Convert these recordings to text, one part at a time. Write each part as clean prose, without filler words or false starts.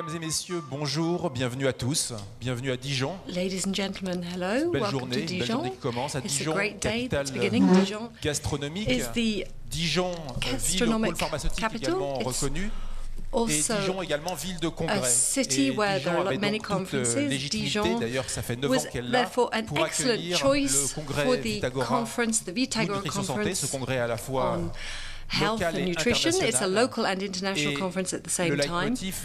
Mesdames et messieurs, bonjour, bienvenue à tous, bienvenue à Dijon. Ladies and gentlemen, hello, Belle welcome journée, to Dijon. belle journée qui commence à It's Dijon, a great day capitale that's beginning. Dijon gastronomique. is the Dijon, ville au pôle pharmaceutique capital. également reconnue. Et Also Dijon également ville de a congrès. city Et where there Dijon are avait many donc toute conferences. légitimité, Dijon d'ailleurs ça fait 9 ans was qu'elle l'a, therefore an pour excellent accueillir choice le for congrès the Vitagora, conference, the Vitagora Nutrition Santé, ce conference congrès à la fois on health local and et nutrition. It's a international. local and international Et conference at the le same time. leitmotiv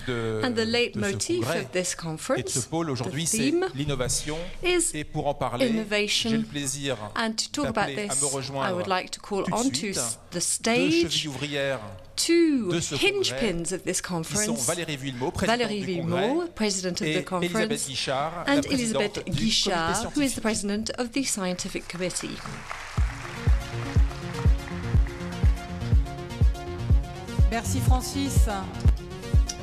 And the de ce leitmotiv congrès of this et de ce conference, pôle aujourd'hui, the c'est theme l'innovation. is Et pour en parler, innovation. j'ai le plaisir And to talk about d'appeler à this, me I rejoindre would like to call tout de onto suite the deux stage chevilles ouvrières two de ce hinge-pins of this qui sont conference. Valérie Villemot, présidente Valérie du congrès, Villemot, president of et the conference, Elisabeth Guichard, la and présidente Elisabeth du comité Guichard, who is the scientifique. president of the scientific committee. Merci Francis.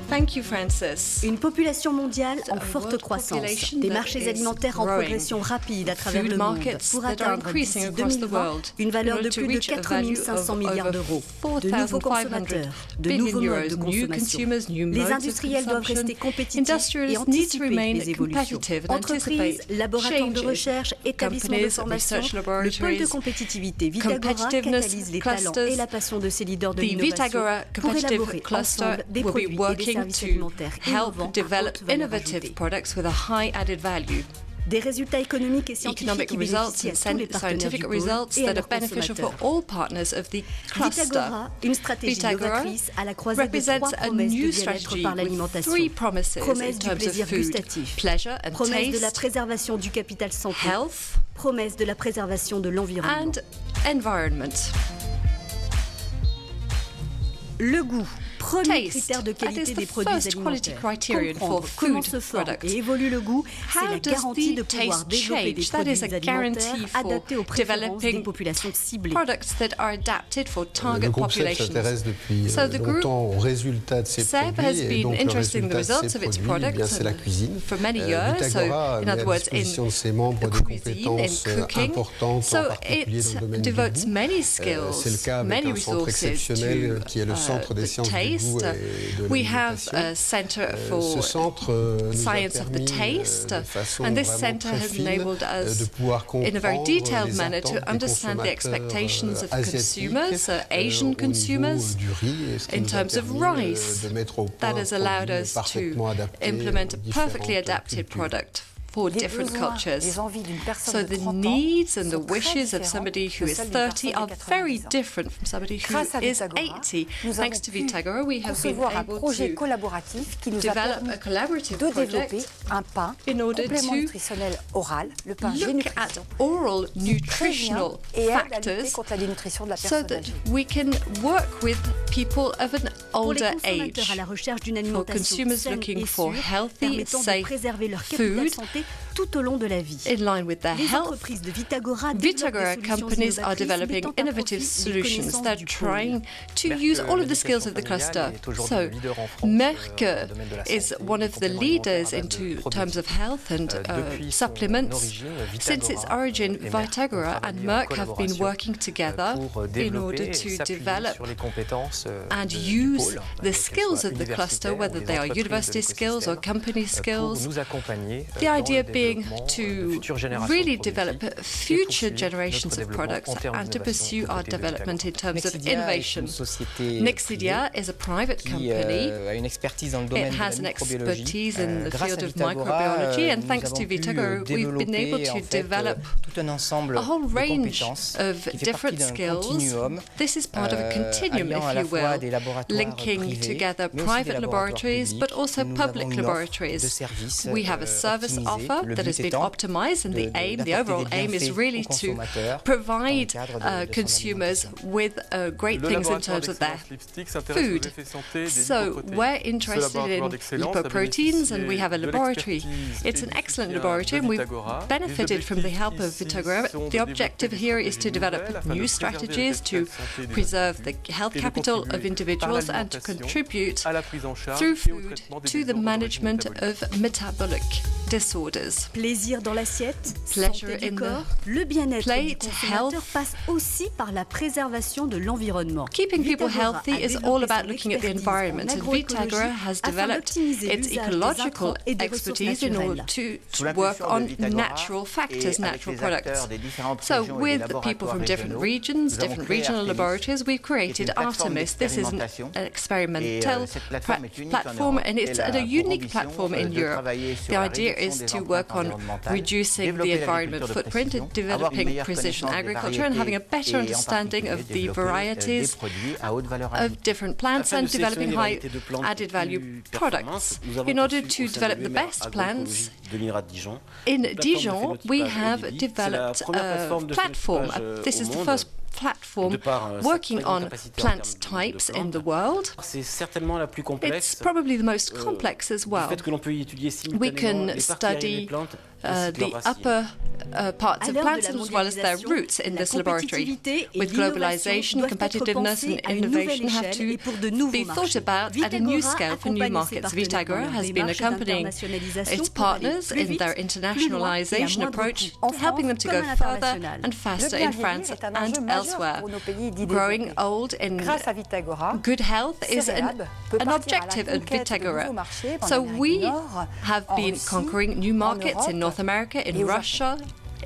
Thank you, Francis. Une population mondiale en A forte world croissance, population des that marchés is alimentaires en growing, progression rapide à travers food le monde, markets pour that are atteindre increasing d'ici across the 2020 world, une in valeur order de to plus de reach a 4 value 500 of milliards over d'euros, de nouveaux 4,500 consommateurs, de billion nouveaux modes euros, de new consommation. consumers, new Les modes of industriels doivent consumption. rester compétitifs et Industrials need to anticiper remain les évolutions. competitive and Entreprises, anticipate laboratoires de changes. recherche, établissements de Companies, formation, research le pôle de laboratories, compétitivité Vitagora competitiveness catalyse les talents clusters. et la passion de ces leaders de The l'innovation Vitagora pour competitive élaborer cluster ensemble des will be produits et des working services to alimentaires help innovants à develop haute valeur innovative ajoutée. products with a high added value. Des résultats économiques et scientifiques Economic qui results bénéficient à tous les and partenaires du scientific pôle results et à that are leurs beneficial for consommateurs. all partners of the cluster. Vitagora, une stratégie Vitagora novatrice à la croisée de represents trois a promesses de new bien-être strategy par with l'alimentation. three promises in Promesse du terms of plaisir food, gustatif, pleasure and promesse de la taste, préservation du capital santé, health promesse de la préservation de l'environnement. and environment. Le goût, premier Taste. critère de That is qualité the des produits first quality alimentaires. criterion for Comprendre comment food se forme products. et évolue le goût, c'est How la does garantie de the pouvoir taste développer des change? That is produits a guarantee alimentaires for adaptés aux préférences des developing populations ciblées. products that are adapted for target Le groupe SEB populations. s'intéresse depuis So the group longtemps aux résultats de ces SEB produits has et been donc le interested in the résultat de results ces of its produits, eh bien, products c'est la cuisine. for many years. So, Vitagora in met à other words, disposition de ses in membres des cuisine, in compétences cooking. importantes, So en particulier dans le domaine it du devotes goût. many C'est le skills, cas avec many un centre resources exceptionnel to qui est le Centre des the sciences du goût taste. et de We have l'alimentation. a center Ce for centre nous a science of the permis taste, de façon and this vraiment center très has fine enabled us de pouvoir in a very comprendre detailed les manner to attentes des understand the consommateurs expectations of asiatiques consumers, Asian au niveau consumers, du riz, et ce qui in nous a terms of permis, rice. de mettre au That point has allowed produits us parfaitement to adaptés implement a aux perfectly différentes adapted cultures. product for Les different besoins, cultures. les envies d'une personne So de the 30 ans needs and the sont très wishes of différentes somebody who de is celles d'une 30 are personne de very 90 ans. different from somebody who Grâce à is Vitagora, 80. nous avons Thanks to pu Vitagora, we have been concevoir un able projet to collaboratif qui nous a develop permis a collaborative de développer project un pain in order complément to nutritionnel oral, le pain look Génutrition, at oral qui prévient nutritional et aide à lutter factors contre la dénutrition de la so personne that âgée. we can work with people of an Pour les older consommateurs age. à la recherche d'une For alimentation consumers saine looking et for sûre, healthy, permettant de safe préserver leur capital food santé tout au long de la vie. in line with their Les health, entreprises de Vitagora Vitagora développent des solutions companies are innovatrices developing mettant à innovative profit les solutions. connaissances They're du pôle. trying to Merck, use all of the skills l'éducation of the familiale cluster. est aujourd'hui So, le leader en France, Merck dans le domaine de la is santé, one of the compléments leaders alimentaires à base de into terms probiotiques. of health and Depuis son supplements. origine, Since its Vitagora origin, et Merck Vitagora ont and travaillé en Merck have been collaboration, working together pour in développer order et to s'appuyer develop sur les compétences and du use pôle, the qu'elles skills soient of the cluster, universitaires ou whether des they are entreprises de university skills or l'écosystème, company pour skills. nous accompagner The dans idea le being développement de to futures générations really de develop produits et future poursuivre generations notre of développement products en termes and to d'innovation pursue aux our côtés de development in Vitagora. terms of Nexidia est innovation. une société Nexidia is a private qui company. a une expertise dans le It domaine de has la an microbiologie. expertise in the Grâce field à of Vitagora, microbiology, and nous thanks avons to pu Vitagora, we've been able développer to en fait, develop tout un ensemble a whole de range compétences of qui fait partie different d'un skills. continuum This is part of a continuum, alliant à if la you fois will, des laboratoires linking privés, together mais aussi des private laboratoires laboratories, publics. but also Nous public avons une offre de laboratories. services We have a service optimisée. offer Le that but has been étant optimized, and the aim, the d'apporter overall des aim is bienfaits really aux to consommateurs provide dans le cadre de son consumers alimentation. with great Le things in laboratoire terms of their d'excellence Lipstick s'intéresse aux food. effets santé des So lipoprotéines. we're Ce interested laboratoire in d'excellence a lipoproteins, and we have a bénéficié de laboratory. l'expertise It's et an du excellent soutien laboratory, and de we've Vitagora. benefited from the Les help of objectifs Vitagora. ici sont The de objective développer here des is to develop stratégies nouvelles new afin de préserver strategies le to capital santé des preserve the individus health et de capital of contribuer individuals par and to l'alimentation contribute à la prise en charge through et au food traitement des to the désordres d'origine management métabolique. of metabolic disorders. Plaisir dans l'assiette, Pleasure santé in du the corps, le bien-être du plate, consommateur health. passe aussi par la préservation de l'environnement. Keeping people Vitagora healthy a is développé all about son looking at the expertise en environment, and agroécologie Vitagora has afin developed d'optimiser its l'usage des ecological intrants et des ressources expertise in order naturelles. to work on natural factors, natural products. So with people from different regions, different regional laboratories, we've created Artemis. This is an experimental platform, and it's a unique platform in Europe. The idea is to work on reducing the environment footprint and developing precision agriculture and having a better understanding of the varieties of different plants and developing high added value products. In order to develop the best plants, in Dijon we have developed a platform. This is the first platform working on plant types in the world. It's probably the most complex as well. We can study the upper parts of plants as well as their roots in this laboratory. With globalization, competitiveness and innovation have to be thought about at a new scale for new markets. Vitagora has been accompanying its partners in their internationalization approach, helping them to go further and faster in France and elsewhere. Growing old in good health is an objective at Vitagora. So we have been conquering new markets in North America, in Russia,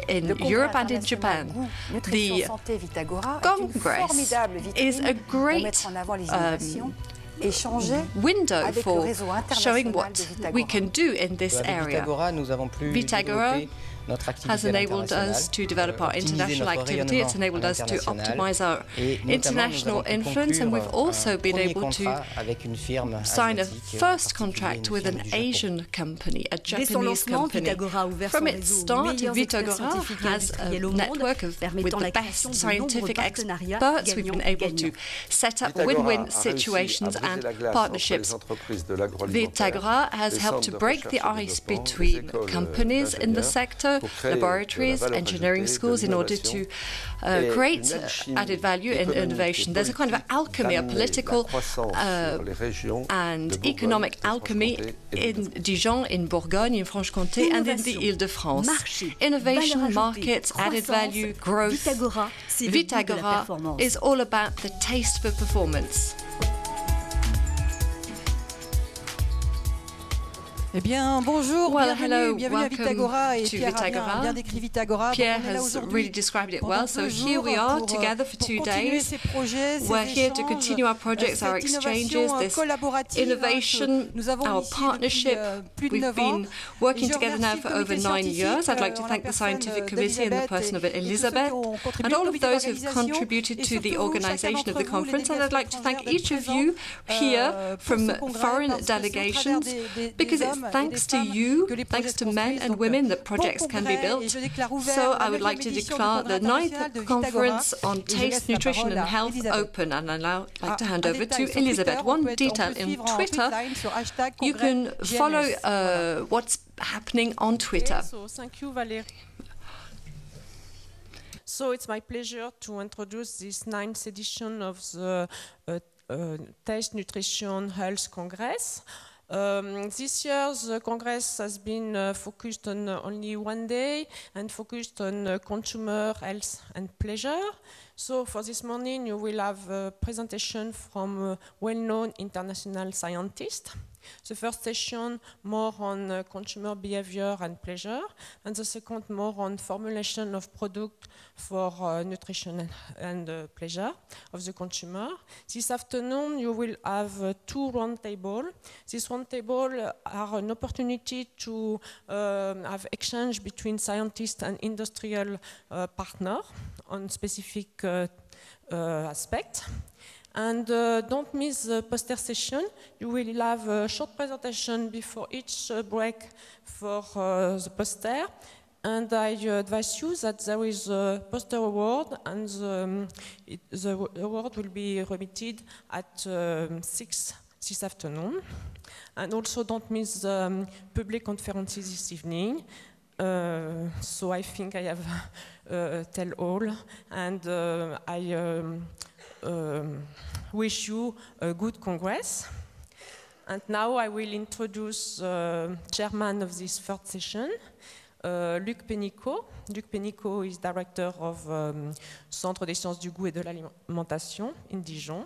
in Europe and in Japan. The Congress is a great window for showing what we can do in this area. Vitagora has enabled us to develop our international activity. It's enabled us to optimize our international influence, and we've also been able to sign a first contract with an Asian company, a Japanese company. From its start, Vitagora has a network with the best scientific experts. We've been able to set up win-win situations and partnerships. Vitagora has helped to break the ice between companies in the sector, laboratories, engineering schools, in order to create added value and innovation. There's a kind of alchemy, a political and economic alchemy in Dijon, in Bourgogne, in Franche-Comté, and in the Ile-de-France. Innovation, markets, added value, growth. Vitagora is all about the taste for performance. Eh bien, bonjour, Well, bienvenue, hello, bienvenue à Vitagora. Et welcome to Pierre a Vitagora. bien décrit Vitagora. Pierre Donc, on est là has aujourd'hui really described it well. pendant So 2 here jours we are pour together for 2 continuer days. ces projets, ces We're here to échanges, continue our projects, our cette exchanges, innovation this collaborative, innovation, nous avons our initié partnership. depuis, plus de We've 9 ans. been working Et je together now remercie for le over comité 9 years. I'd like to scientifique, thank the en scientific la committee and the person of Elizabeth, and all of those who've contributed to the organization of the conference. And I'd like to thank each of you here from foreign delegations, because it's thanks to you, thanks to men and women, that projects can be built. So I would like to declare the 9th Conference on Taste, Nutrition and Health open, and I'd now like to hand over to Elizabeth. One detail in Twitter, you can follow what's happening on Twitter. So thank you, Valérie. So it's my pleasure to introduce this 9th edition of the Taste, Nutrition, Health Congress. This year, the Congress has been focused on only one day and focused on consumer health and pleasure. So for this morning, you will have a presentation from well-known international scientists. The first session more on consumer behavior and pleasure, and the second more on formulation of product for nutrition and pleasure of the consumer. This afternoon you will have 2 roundtables. These roundtables are an opportunity to have exchange between scientists and industrial partners on specific aspects. And don't miss the poster session. You will have a short presentation before each break for the poster. And I advise you that there is a poster award, and the award will be remitted at 6 this afternoon. And also don't miss the public conferences this evening. So I think I have tell all, and I wish you a good Congress. And now I will introduce the chairman of this third session, Luc Pénicaud. Luc Pénicaud is director of Centre des sciences du goût et de l'alimentation in Dijon.